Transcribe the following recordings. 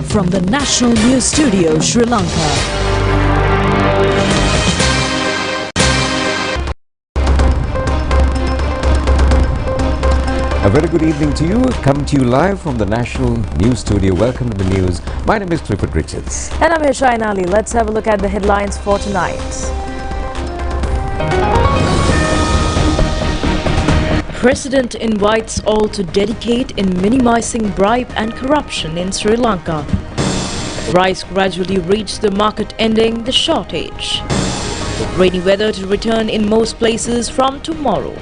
from the National News Studio, Sri Lanka. A very good evening to you. Come to you live from the National News Studio. Welcome to the news. My name is Clifford Richards. And I'm Ali. Let's have a look at the headlines for tonight. President invites all to dedicate in minimizing bribe and corruption in Sri Lanka. Rice gradually reached the market ending the shortage. Rainy weather to return in most places from tomorrow.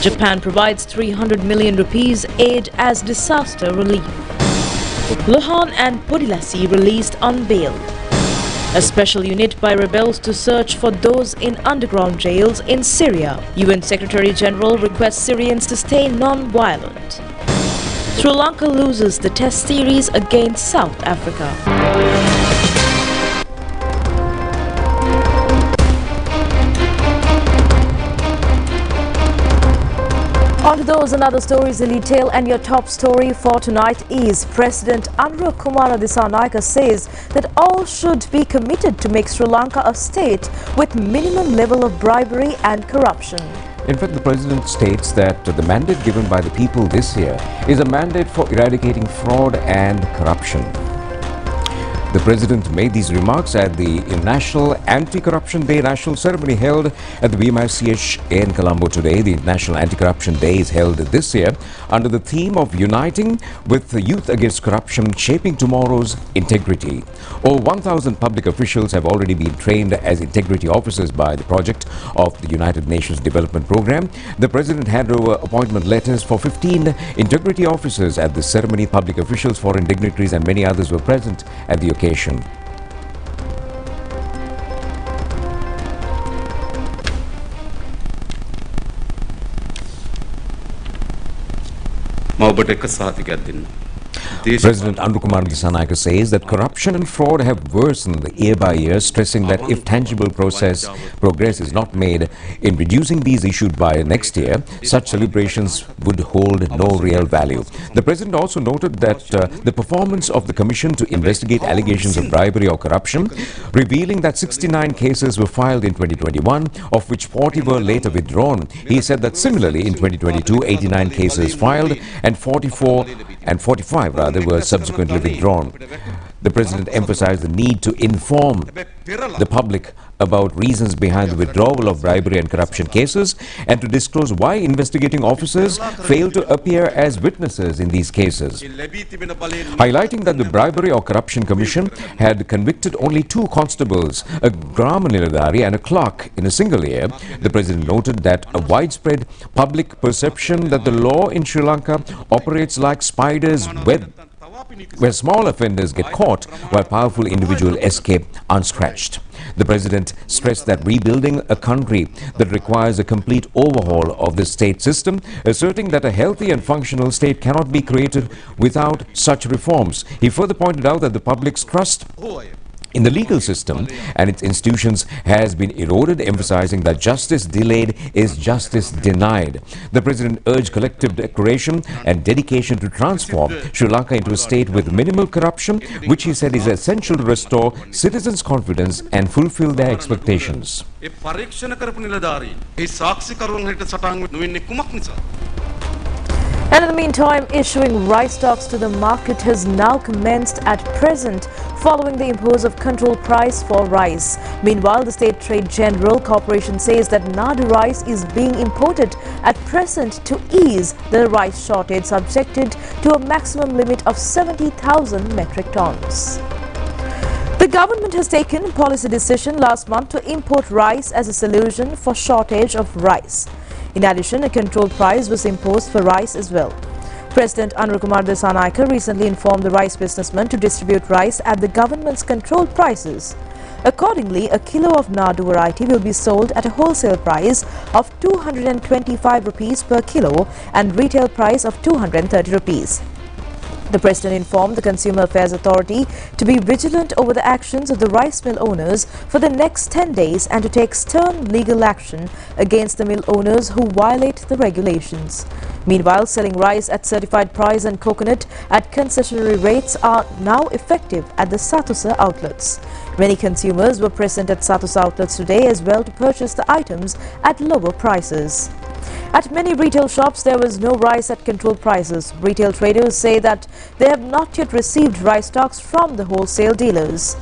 Japan provides 300 million rupees aid as disaster relief. Luhan and Podilasi released on bail. A special unit by rebels to search for those in underground jails in Syria. UN Secretary General requests Syrians to stay non-violent. Sri Lanka loses the Test series against South Africa. On to those and other stories in detail, and your top story for tonight is President Anurakumara Dissanayake says that all should be committed to make Sri Lanka a state with minimum level of bribery and corruption. In fact, the President states that the mandate given by the people this year is a mandate for eradicating fraud and corruption. The President made these remarks at the National Anti-Corruption Day national ceremony held at the BMICH in Colombo today. The National Anti-Corruption Day is held this year under the theme of Uniting with the Youth Against Corruption, Shaping Tomorrow's Integrity. Over 1,000 public officials have already been trained as integrity officers by the project of the United Nations Development Programme. The President handed over appointment letters for 15 integrity officers at the ceremony. Public officials, foreign dignitaries and many others were present at the occasion. President Anurakumara Dissanayake says that corruption and fraud have worsened year by year, stressing that if tangible progress is not made in reducing these issued by next year, such celebrations would hold no real value. The President also noted that the performance of the Commission to investigate allegations of bribery or corruption, revealing that 69 cases were filed in 2021, of which 40 were later withdrawn. He said that similarly in 2022, 89 cases filed and 45 were subsequently withdrawn. The President emphasized the need to inform the public about reasons behind the withdrawal of bribery and corruption cases and to disclose why investigating officers failed to appear as witnesses in these cases. Highlighting that the Bribery or Corruption Commission had convicted only 2 constables, a Grama Niladhari and a clerk in a single year, the President noted that a widespread public perception that the law in Sri Lanka operates like spider's web, where small offenders get caught while powerful individuals escape unscratched. The President stressed that rebuilding a country that requires a complete overhaul of the state system, asserting that a healthy and functional state cannot be created without such reforms. He further pointed out that the public's trust in the legal system and its institutions has been eroded, emphasizing that justice delayed is justice denied. The President urged collective declaration and dedication to transform Sri Lanka into a state with minimal corruption, which he said is essential to restore citizens' confidence and fulfill their expectations. And in the meantime, issuing rice stocks to the market has now commenced at present following the impose of control price for rice. Meanwhile, the State Trade General Corporation says that Nadu rice is being imported at present to ease the rice shortage subjected to a maximum limit of 70,000 metric tons. The government has taken a policy decision last month to import rice as a solution for shortage of rice. In addition, a controlled price was imposed for rice as well. President Anurakumara Dissanayake recently informed the rice businessmen to distribute rice at the government's controlled prices. Accordingly, a kilo of Nadu variety will be sold at a wholesale price of 225 rupees per kilo and retail price of 230 rupees. The President informed the Consumer Affairs Authority to be vigilant over the actions of the rice mill owners for the next 10 days and to take stern legal action against the mill owners who violate the regulations. Meanwhile, selling rice at certified price and coconut at concessionary rates are now effective at the Satusa outlets. Many consumers were present at Satusa outlets today as well to purchase the items at lower prices. At many retail shops, there was no rice at controlled prices. Retail traders say that they have not yet received rice stocks from the wholesale dealers.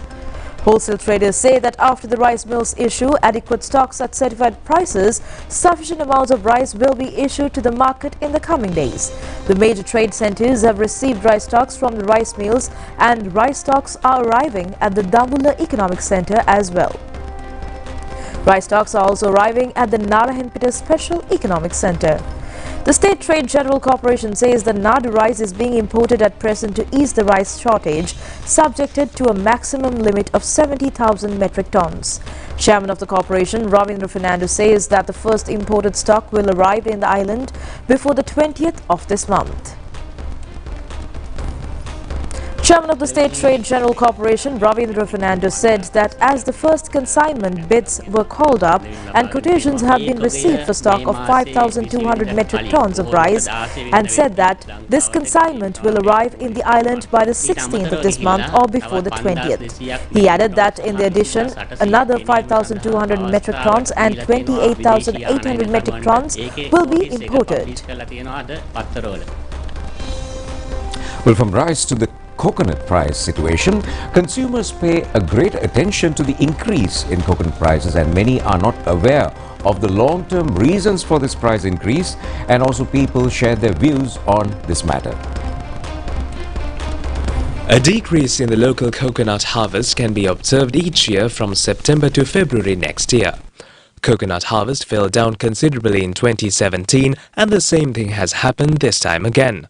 Wholesale traders say that after the rice mills issue adequate stocks at certified prices, sufficient amounts of rice will be issued to the market in the coming days. The major trade centers have received rice stocks from the rice mills, and rice stocks are arriving at the Dambulla Economic Center as well. Rice stocks are also arriving at the Narayanpeta Special Economic Center. The State Trade General Corporation says that Nadu rice is being imported at present to ease the rice shortage, subjected to a maximum limit of 70,000 metric tons. Chairman of the corporation, Ravindra Fernando, says that the first imported stock will arrive in the island before the 20th of this month. Chairman of the State Trade General Corporation, Ravindra Fernando, said that as the first consignment bids were called up and quotations have been received for stock of 5,200 metric tons of rice, and said that this consignment will arrive in the island by the 16th of this month or before the 20th. He added that in the addition, another 5,200 metric tons and 28,800 metric tons will be imported. Well, from rice to the coconut price situation, consumers pay a great attention to the increase in coconut prices, and many are not aware of the long-term reasons for this price increase, and also people share their views on this matter. A decrease in the local coconut harvest can be observed each year from September to February next year. Coconut harvest fell down considerably in 2017, and the same thing has happened this time again.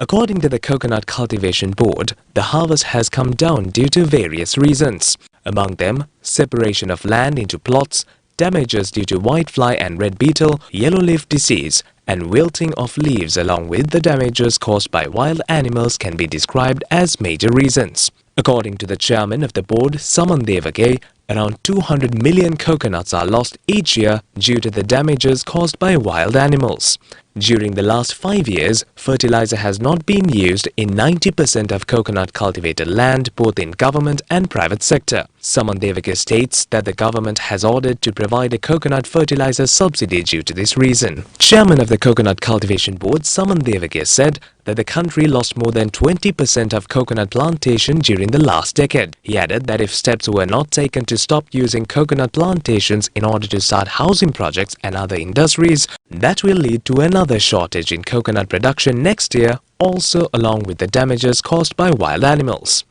According to the Coconut Cultivation Board, the harvest has come down due to various reasons. Among them, separation of land into plots, damages due to whitefly and red beetle, yellow leaf disease, and wilting of leaves along with the damages caused by wild animals can be described as major reasons. According to the chairman of the board, Saman Devage, around 200 million coconuts are lost each year due to the damages caused by wild animals. During the last 5 years, fertilizer has not been used in 90% of coconut cultivated land, both in government and private sector. Saman Devage states that the government has ordered to provide a coconut fertilizer subsidy due to this reason. Chairman of the Coconut Cultivation Board, Saman Devage, said that the country lost more than 20% of coconut plantation during the last decade. He added that if steps were not taken to stop using coconut plantations in order to start housing projects and other industries, that will lead to another shortage in coconut production next year, also along with the damages caused by wild animals.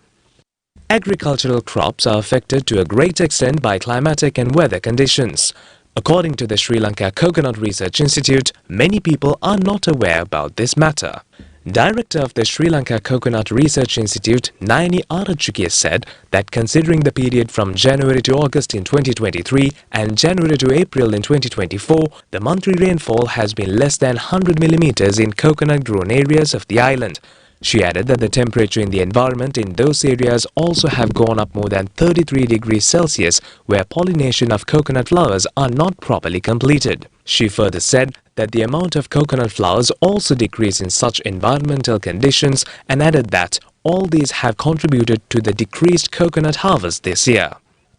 Agricultural crops are affected to a great extent by climatic and weather conditions. According to the Sri Lanka Coconut Research Institute, many people are not aware about this matter. Director of the Sri Lanka Coconut Research Institute, Nayani Archery, said that considering the period from January to August in 2023 and January to April in 2024, the monthly rainfall has been less than 100 millimeters in coconut-grown areas of the island. She added that the temperature in the environment in those areas also have gone up more than 33 degrees Celsius, where pollination of coconut flowers are not properly completed. She further said that the amount of coconut flowers also decreased in such environmental conditions, and added that all these have contributed to the decreased coconut harvest this year.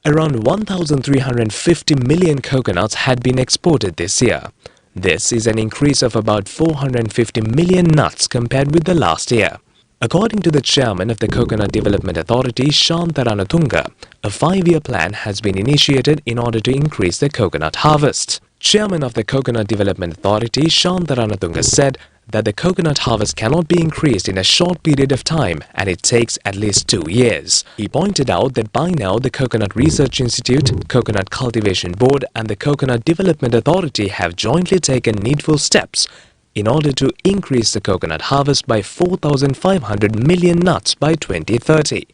Around 1,350 million coconuts had been exported this year. This is an increase of about 450 million nuts compared with the last year. According to the chairman of the Coconut Development Authority, Shantaranatunga, a 5-year plan has been initiated in order to increase the coconut harvest. Chairman of the Coconut Development Authority, Shantaranatunga, said that the coconut harvest cannot be increased in a short period of time, and it takes at least 2 years. He pointed out that by now the Coconut Research Institute, Coconut Cultivation Board and the Coconut Development Authority have jointly taken needful steps in order to increase the coconut harvest by 4,500 million nuts by 2030.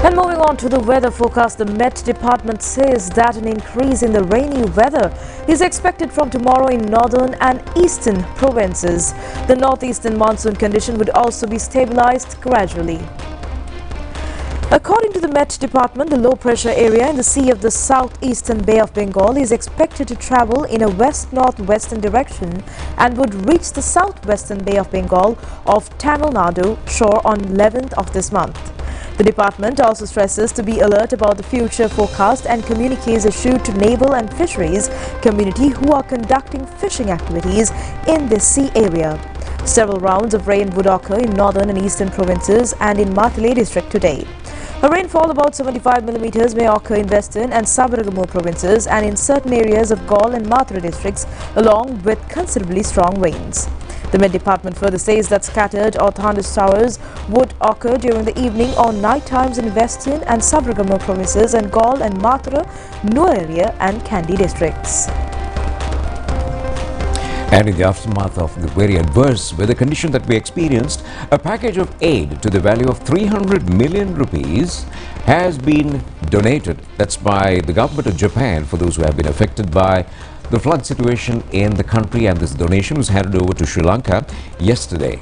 And moving on to the weather forecast, the Met Department says that an increase in the rainy weather is expected from tomorrow in northern and eastern provinces. The northeastern monsoon condition would also be stabilized gradually. According to the Met Department, the low-pressure area in the sea of the southeastern Bay of Bengal is expected to travel in a west-northwestern direction and would reach the southwestern Bay of Bengal of Tamil Nadu shore on 11th of this month. The department also stresses to be alert about the future forecast and communiques issued to naval and fisheries community who are conducting fishing activities in this sea area. Several rounds of rain would occur in northern and eastern provinces and in Mathile district today. A rainfall about 75 millimeters may occur in western and Sabaragamu provinces and in certain areas of Gaul and Mathura districts along with considerably strong rains. The Met Department further says that scattered or thunderstorm showers would occur during the evening or night times in western and Sabaragamu provinces and Gaul and Mathura, Nuwa area and Kandy districts. And in the aftermath of the very adverse weather condition that we experienced, a package of aid to the value of 300 million rupees has been donated. That's by the government of Japan for those who have been affected by the flood situation in the country, and this donation was handed over to Sri Lanka yesterday.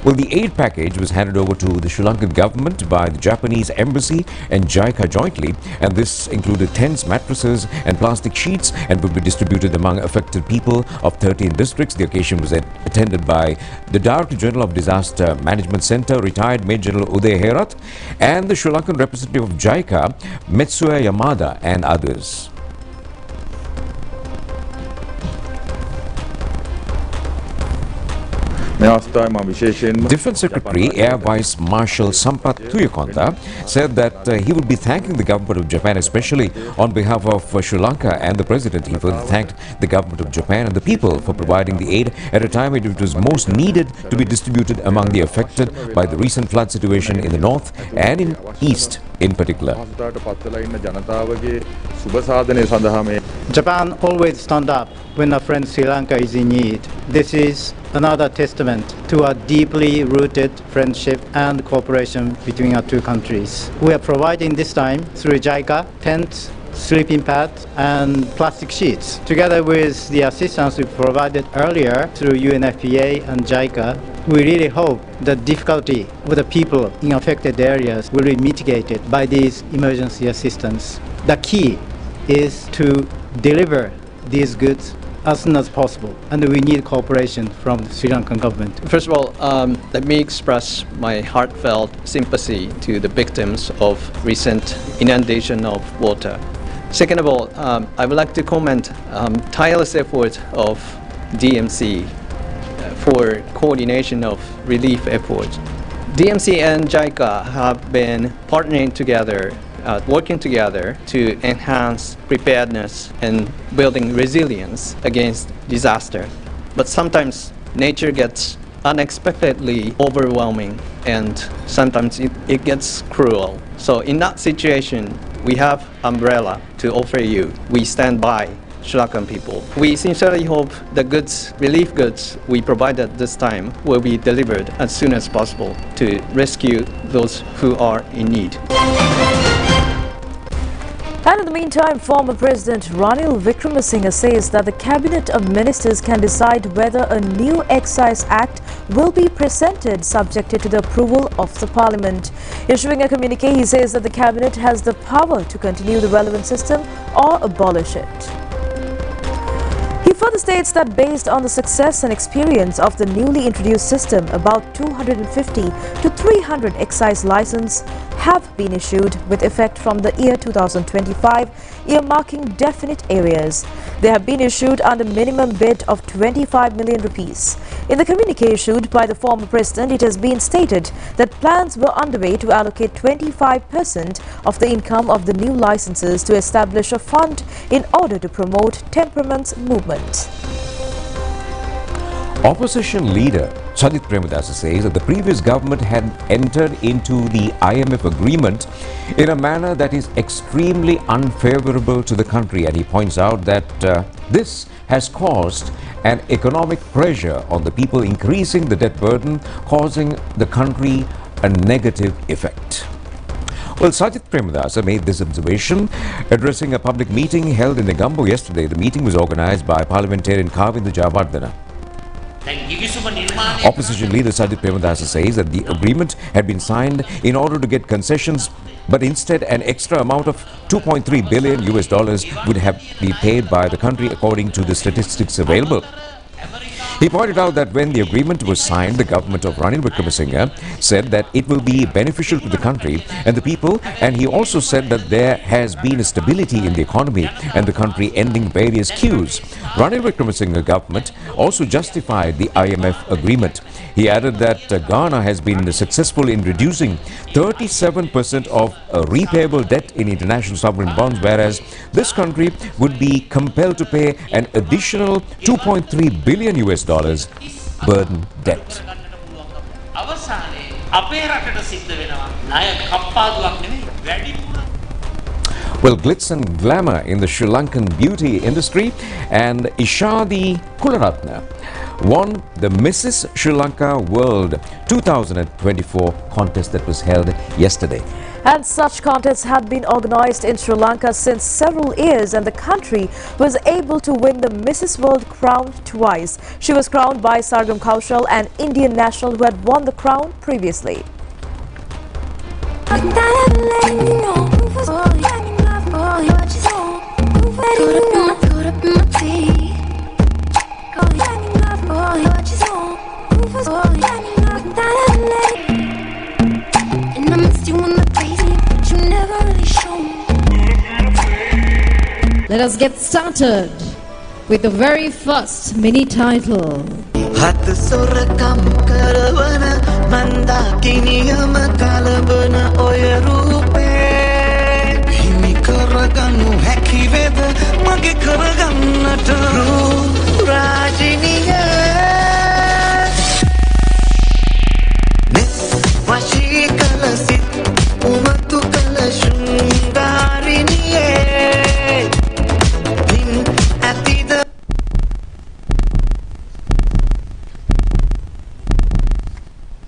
Well, the aid package was handed over to the Sri Lankan government by the Japanese embassy and JICA jointly, and this included tents, mattresses and plastic sheets and would be distributed among affected people of 13 districts. The occasion was attended by the Director General of Disaster Management Center, retired Major General Uday Herat, and the Sri Lankan representative of JICA, Metsuya Yamada, and others. Defense Secretary Air Vice Marshal Sampath Tuyakonda said that he would be thanking the government of Japan, especially on behalf of Sri Lanka and the President. He further thanked the government of Japan and the people for providing the aid at a time when it was most needed to be distributed among the affected by the recent flood situation in the north and in east in particular. Japan always stands up when a friend Sri Lanka is in need. This is another testament to a deeply rooted friendship and cooperation between our two countries. We are providing this time through JICA tents, sleeping pads and plastic sheets. Together with the assistance we provided earlier through UNFPA and JICA, we really hope the difficulty with the people in affected areas will be mitigated by these emergency assistance. The key is to deliver these goods as soon as possible, and we need cooperation from the Sri Lankan government. First of all, let me express my heartfelt sympathy to the victims of recent inundation of water. Second of all, I would like to comment tireless effort of DMC for coordination of relief efforts. DMC and JICA have been partnering together, working together to enhance preparedness and building resilience against disaster. But sometimes nature gets unexpectedly overwhelming and sometimes it gets cruel. So in that situation, we have umbrella to offer you. We stand by Sri Lankan people. We sincerely hope the goods, relief goods we provided this time will be delivered as soon as possible to rescue those who are in need. And in the meantime, former President Ranil Wickremesinghe says that the Cabinet of Ministers can decide whether a new Excise Act will be presented subjected to the approval of the Parliament. Issuing a communique, he says that the Cabinet has the power to continue the relevant system or abolish it. He further states that based on the success and experience of the newly introduced system, about 250 to 300 excise licenses have been issued with effect from the year 2025, earmarking definite areas. They have been issued under minimum bid of 25 million rupees. In the communique issued by the former president, it has been stated that plans were underway to allocate 25% of the income of the new licenses to establish a fund in order to promote temperaments movement. Opposition leader Chadit Premadasa says that the previous government had entered into the IMF agreement in a manner that is extremely unfavorable to the country, and he points out that this has caused an economic pressure on the people, increasing the debt burden, causing the country a negative effect. Well, Sajith Premadasa made this observation addressing a public meeting held in Negombo yesterday. The meeting was organized by parliamentarian Kavinda Jayawardena. Opposition leader Sajith Premadasa says that the agreement had been signed in order to get concessions, but instead an extra amount of $2.3 billion would have be paid by the country according to the statistics available. He pointed out that when the agreement was signed, the government of Ranil Wickremesinghe said that it will be beneficial to the country and the people, and he also said that there has been a stability in the economy and the country ending various queues. Ranil Wickremesinghe government also justified the IMF agreement. He added that Ghana has been successful in reducing 37% of repayable debt in international sovereign bonds, whereas this country would be compelled to pay an additional $2.3 billion burden debt. Well, glitz and glamour in the Sri Lankan beauty industry, and Ishadi Kularatne won the Mrs. Sri Lanka World 2024 contest that was held yesterday. And such contests had been organized in Sri Lanka since several years, and the country was able to win the Mrs. World crown twice. She was crowned by Sargam Kaushal, an Indian national who had won the crown previously. Let us get started with the very first mini title.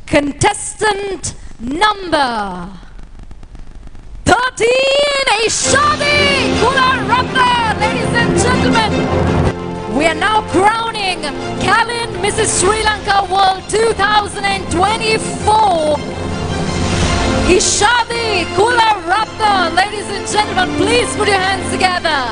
Contestant number 13, Ishadi Kularatne, ladies and gentlemen. We are now crowning Kalin Mrs. Sri Lanka World 2024. Ishadi Kularatne, ladies and gentlemen, please put your hands together.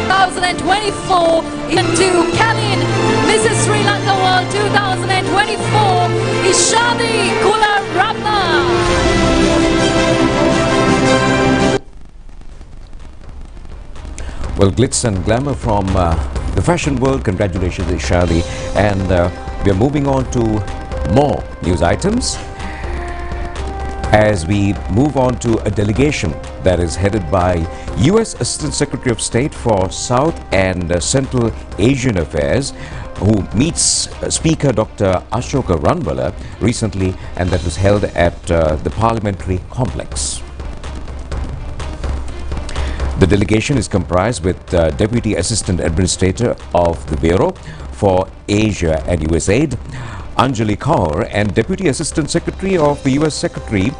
2024 into Kalin Mrs. Sri Lanka World 2024, Ishadi Kularatne. Well, glitz and glamour from the fashion world. Congratulations, Ishadi. And we are moving on to more news items as we move on to a delegation that is headed by U.S. Assistant Secretary of State for South and Central Asian Affairs, who meets Speaker Dr. Ashoka Ranwala recently, and that was held at the Parliamentary Complex. The delegation is comprised with Deputy Assistant Administrator of the Bureau for Asia and USAID, Anjali Kaur, and Deputy Assistant Secretary of the U.S. Secretary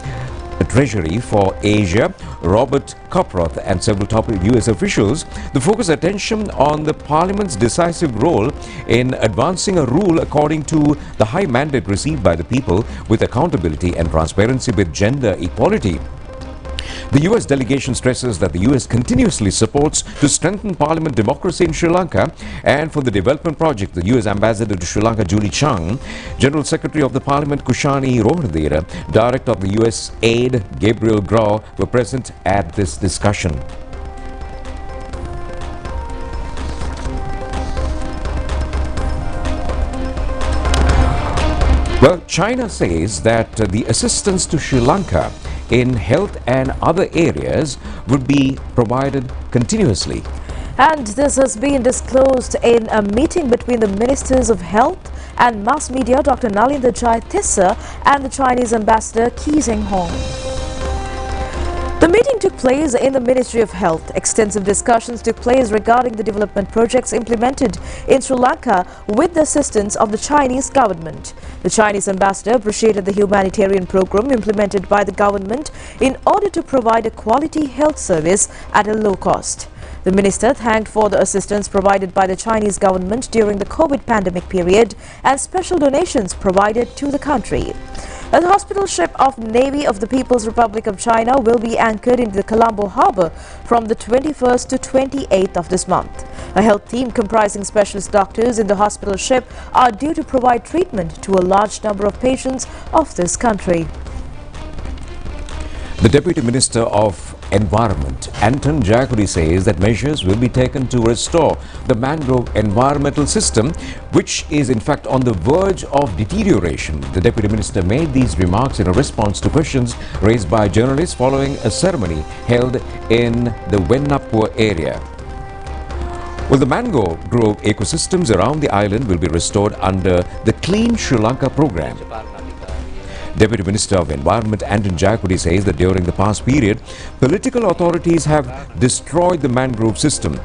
Treasury for Asia, Robert Coproth, and several top U.S. officials. The focus attention on the Parliament's decisive role in advancing a rule according to the high mandate received by the people, with accountability and transparency with gender equality. The U.S. delegation stresses that the U.S. continuously supports to strengthen parliament democracy in Sri Lanka, and for the development project, the U.S. Ambassador to Sri Lanka, Julie Chang, General Secretary of the Parliament, Kushani Rohradera, Director of the U.S. Aid, Gabriel Grau, were present at this discussion. Well, China says that the assistance to Sri Lanka in health and other areas would be provided continuously. And this has been disclosed in a meeting between the Ministers of Health and Mass Media, Dr. Nalinda Jai Tissa, and the Chinese Ambassador Qi Zhenghong. The meeting took place in the Ministry of Health. Extensive discussions took place regarding the development projects implemented in Sri Lanka with the assistance of the Chinese government. The Chinese ambassador appreciated the humanitarian program implemented by the government in order to provide a quality health service at a low cost. The minister thanked for the assistance provided by the Chinese government during the COVID pandemic period and special donations provided to the country. A hospital ship of Navy of the People's Republic of China will be anchored in the Colombo harbour from the 21st to 28th of this month. A health team comprising specialist doctors in the hospital ship are due to provide treatment to a large number of patients of this country. The Deputy Minister of Environment, Anton Jaguri, says that measures will be taken to restore the mangrove environmental system, which is in fact on the verge of deterioration. The Deputy Minister made these remarks in a response to questions raised by journalists following a ceremony held in the Wennapur area. Well, the mangrove ecosystems around the island will be restored under the Clean Sri Lanka program. Deputy Minister of Environment Anton Jaguri says that during the past period, political authorities have destroyed the mangrove system.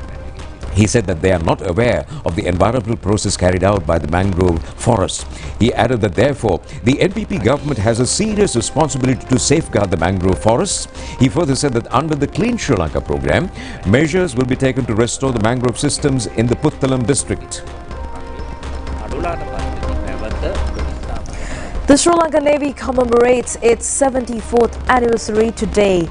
He said that they are not aware of the environmental process carried out by the mangrove forests. He added that therefore, the NPP government has a serious responsibility to safeguard the mangrove forests. He further said that under the Clean Sri Lanka program, measures will be taken to restore the mangrove systems in the Puttalam district. The Sri Lanka Navy commemorates its 74th anniversary today.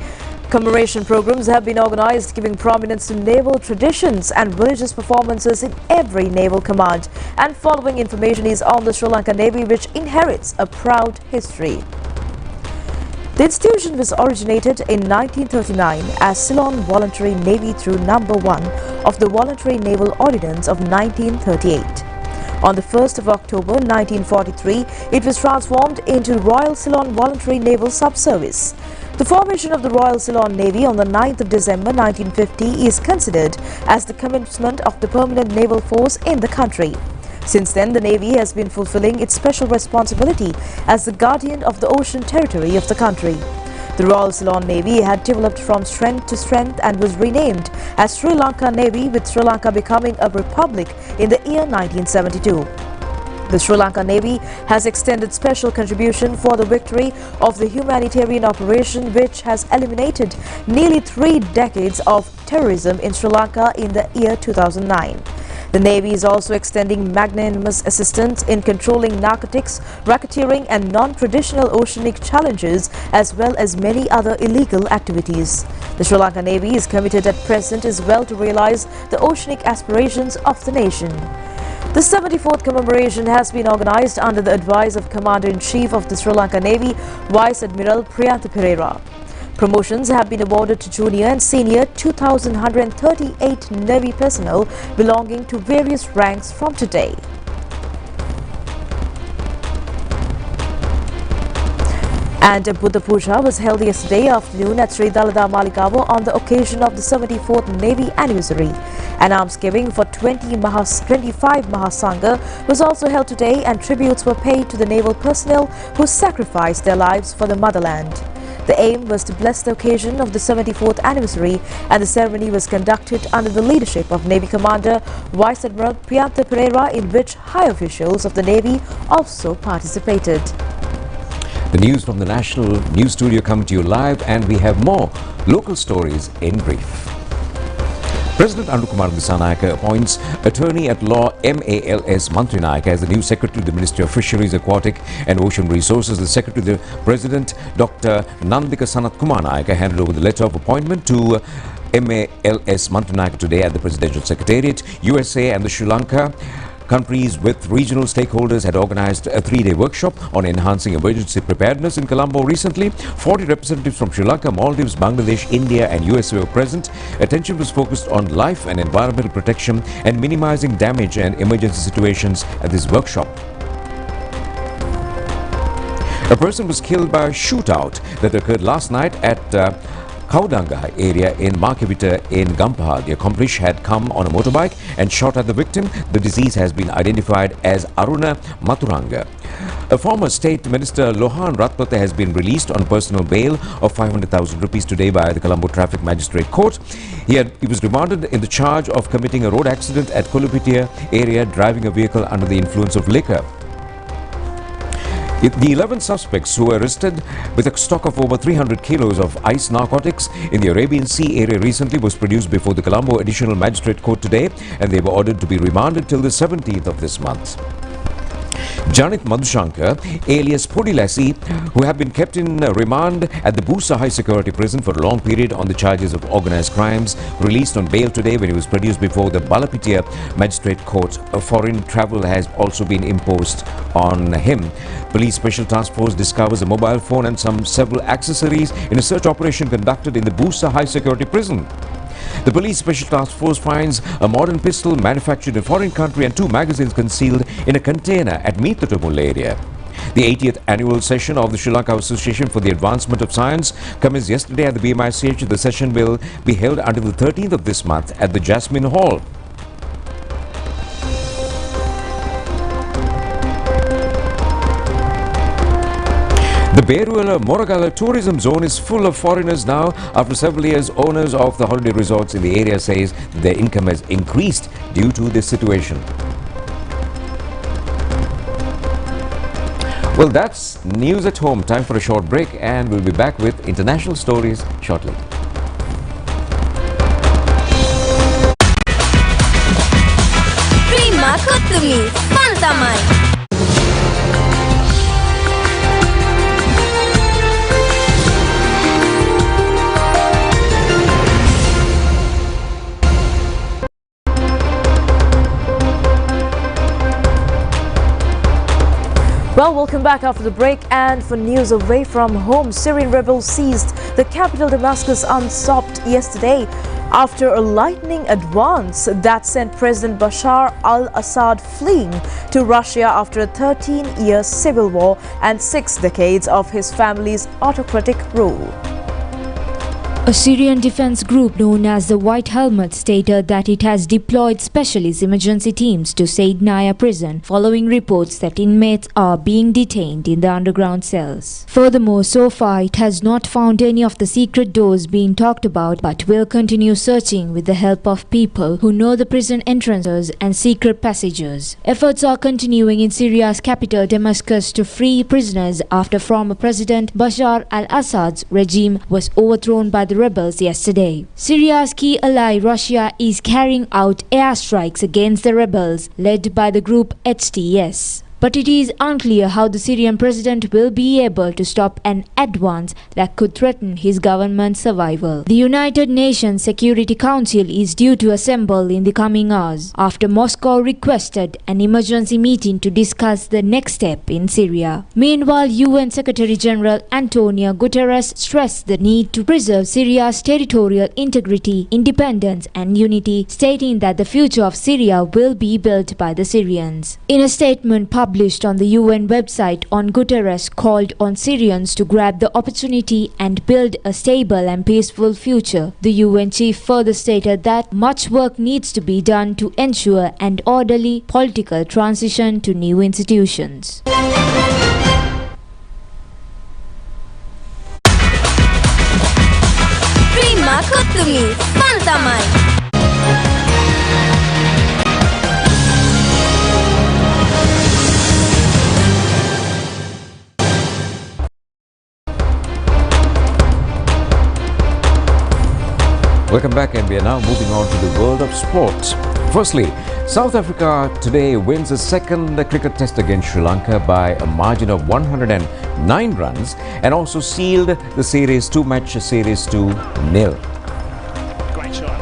Commemoration programs have been organized, giving prominence to naval traditions and religious performances in every naval command. And following information is on the Sri Lanka Navy, which inherits a proud history. The institution was originated in 1939 as Ceylon Voluntary Navy through number 1 of the Voluntary Naval Ordinance of 1938. On the 1st of October 1943, it was transformed into Royal Ceylon Voluntary Naval Sub-Service. The formation of the Royal Ceylon Navy on the 9th of December 1950 is considered as the commencement of the permanent naval force in the country. Since then, the Navy has been fulfilling its special responsibility as the guardian of the ocean territory of the country. The Royal Ceylon Navy had developed from strength to strength and was renamed as Sri Lanka Navy, with Sri Lanka becoming a republic in the year 1972. The Sri Lanka Navy has extended special contribution for the victory of the humanitarian operation, which has eliminated nearly 3 decades of terrorism in Sri Lanka in the year 2009. The Navy is also extending magnanimous assistance in controlling narcotics, racketeering and non-traditional oceanic challenges, as well as many other illegal activities. The Sri Lanka Navy is committed at present as well to realize the oceanic aspirations of the nation. The 74th commemoration has been organized under the advice of Commander-in-Chief of the Sri Lanka Navy, Vice Admiral Priyantha Pereira. Promotions have been awarded to junior and senior 2,138 Navy personnel belonging to various ranks from today. And a Buddha Puja was held yesterday afternoon at Sri Dalada Malikawa on the occasion of the 74th Navy anniversary. An almsgiving for 25 Mahasangha was also held today, and tributes were paid to the naval personnel who sacrificed their lives for the motherland. The aim was to bless the occasion of the 74th anniversary, and the ceremony was conducted under the leadership of Navy Commander Vice Admiral Priyantha Pereira, in which high officials of the Navy also participated. The news from the National News Studio come to you live, and we have more local stories in brief. President Anukumar Dissanayake appoints Attorney at Law MALS Mantri Naik as the new Secretary to the Ministry of Fisheries, Aquatic and Ocean Resources. The Secretary to the President, Dr. Nandika Sanat Kumar Naik, handed over the letter of appointment to MALS Mantri Naik today at the Presidential Secretariat. USA and the Sri Lanka countries with regional stakeholders had organized a 3-day workshop on enhancing emergency preparedness in Colombo recently. 40 representatives from Sri Lanka, Maldives, Bangladesh, India and USA were present. Attention was focused on life and environmental protection and minimizing damage and emergency situations at this workshop. A person was killed by a shootout that occurred last night at Kaudanga area in Makivita in Gampaha. The accomplice had come on a motorbike and shot at the victim. The deceased has been identified as Aruna Maturanga. A former State Minister Lohan Ratnate has been released on personal bail of 500,000 rupees today by the Colombo Traffic Magistrate Court. He was remanded in the charge of committing a road accident at Kolupitia area, driving a vehicle under the influence of liquor. The 11 suspects who were arrested with a stock of over 300 kilos of ice narcotics in the Arabian Sea area recently was produced before the Colombo Additional Magistrate Court today, and they were ordered to be remanded till the 17th of this month. Janit Madhushankar, alias Podilasi, who have been kept in remand at the Busa High Security Prison for a long period on the charges of organized crimes, released on bail today when he was produced before the Balapitia Magistrate Court. A foreign travel has also been imposed on him. Police Special Task Force discovers a mobile phone and several accessories in a search operation conducted in the Busa High Security Prison. The Police Special Task Force finds a modern pistol manufactured in a foreign country and 2 magazines concealed in a container at Meethatumul area. The 80th annual session of the Sri Lanka Association for the Advancement of Science commenced yesterday at the BMICH. The session will be held until the 13th of this month at the Jasmine Hall. The Beruela Moragala tourism zone is full of foreigners now. After several years, owners of the holiday resorts in the area says their income has increased due to this situation. Well, that's news at home. Time for a short break, and we'll be back with international stories shortly. Terima kasih, Pantamai. Well, welcome back after the break, and for news away from home, Syrian rebels seized the capital Damascus unstopped yesterday after a lightning advance that sent President Bashar al-Assad fleeing to Russia after a 13-year civil war and 6 decades of his family's autocratic rule. A Syrian defense group known as the White Helmet stated that it has deployed specialist emergency teams to Saidnaya prison following reports that inmates are being detained in the underground cells. Furthermore, so far it has not found any of the secret doors being talked about, but will continue searching with the help of people who know the prison entrances and secret passages. Efforts are continuing in Syria's capital Damascus to free prisoners after former President Bashar al-Assad's regime was overthrown by the rebels yesterday. Syria's key ally Russia is carrying out airstrikes against the rebels led by the group HTS. But it is unclear how the Syrian president will be able to stop an advance that could threaten his government's survival. The United Nations Security Council is due to assemble in the coming hours after Moscow requested an emergency meeting to discuss the next step in Syria. Meanwhile, UN Secretary General Antonio Guterres stressed the need to preserve Syria's territorial integrity, independence and unity, stating that the future of Syria will be built by the Syrians. In a statement published on the UN website, Guterres called on Syrians to grab the opportunity and build a stable and peaceful future. The UN chief further stated that much work needs to be done to ensure an orderly political transition to new institutions. Terima kasih, Pantamai. Welcome back, and we are now moving on to the world of sport. Firstly, South Africa today wins a second cricket test against Sri Lanka by a margin of 109 runs and also sealed the series 2-match series to 0. Great shot.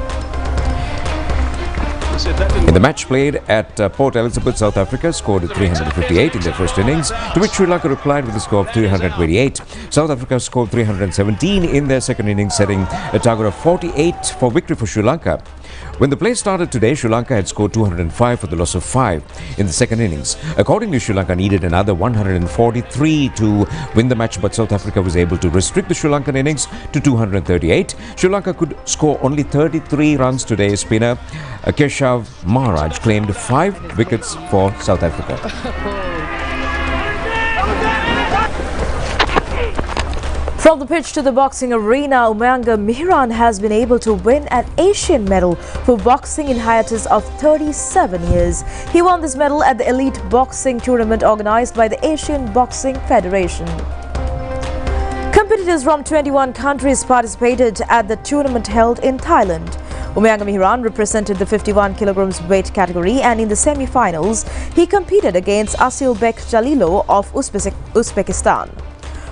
In the match played at Port Elizabeth, South Africa scored 358 in their first innings, to which Sri Lanka replied with a score of 328. South Africa scored 317 in their second innings, setting a target of 48 for victory for Sri Lanka. When the play started today, Sri Lanka had scored 205 for the loss of 5 in the second innings. Accordingly, Sri Lanka needed another 143 to win the match, but South Africa was able to restrict the Sri Lankan innings to 238. Sri Lanka could score only 33 runs today. Spinner Keshav Maharaj claimed 5 wickets for South Africa. From the pitch to the boxing arena, Umanga Mihran has been able to win an Asian medal for boxing in hiatus of 37 years. He won this medal at the elite boxing tournament organized by the Asian Boxing Federation. Competitors from 21 countries participated at the tournament held in Thailand. Umanga Mihran represented the 51 kilograms weight category, and in the semi-finals, he competed against Asilbek Jalilo of Uzbekistan.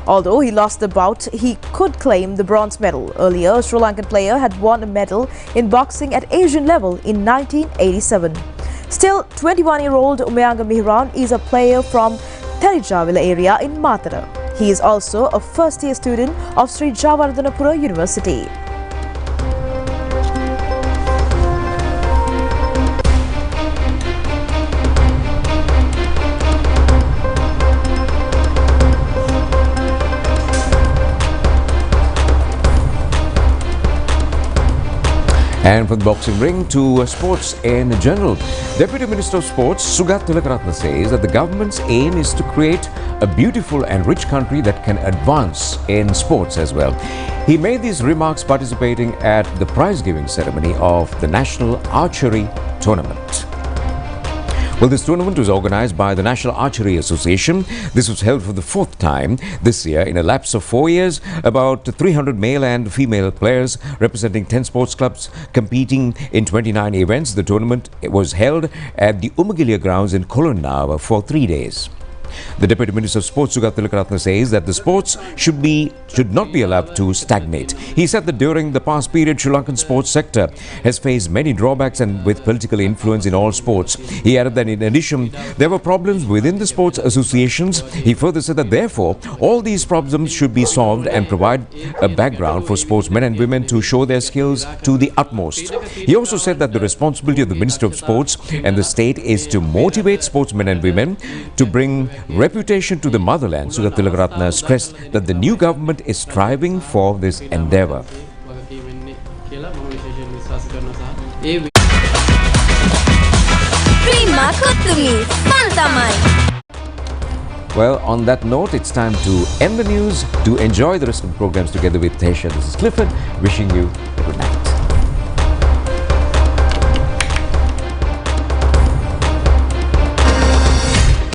Although he lost the bout, he could claim the bronze medal. Earlier, a Sri Lankan player had won a medal in boxing at Asian level in 1987. Still, 21-year-old Umanga Mihran is a player from Therijavila area in Matara. He is also a first-year student of Sri Javardhanapura University. And from the boxing ring to sports in general, Deputy Minister of Sports Sugat Tilakaratne says that the government's aim is to create a beautiful and rich country that can advance in sports as well. He made these remarks participating at the prize-giving ceremony of the National Archery Tournament. Well, this tournament was organized by the National Archery Association. This was held for the 4th time this year. In a lapse of 4 years, about 300 male and female players representing 10 sports clubs competing in 29 events. The tournament was held at the Umagilia grounds in Kolonnawa for 3 days. The Deputy Minister of Sports, Sugat Tilakaratne, says that the sports should not be allowed to stagnate. He said that during the past period, Sri Lankan sports sector has faced many drawbacks and with political influence in all sports. He added that in addition, there were problems within the sports associations. He further said that therefore, all these problems should be solved and provide a background for sportsmen and women to show their skills to the utmost. He also said that the responsibility of the Minister of Sports and the state is to motivate sportsmen and women to bring reputation to the motherland. Sugat Tilakaratne stressed that the new government is striving for this endeavor. Well, on that note, it's time to end the news. Do enjoy the rest of the programs together with Tesha. This is Clifford wishing you a good night.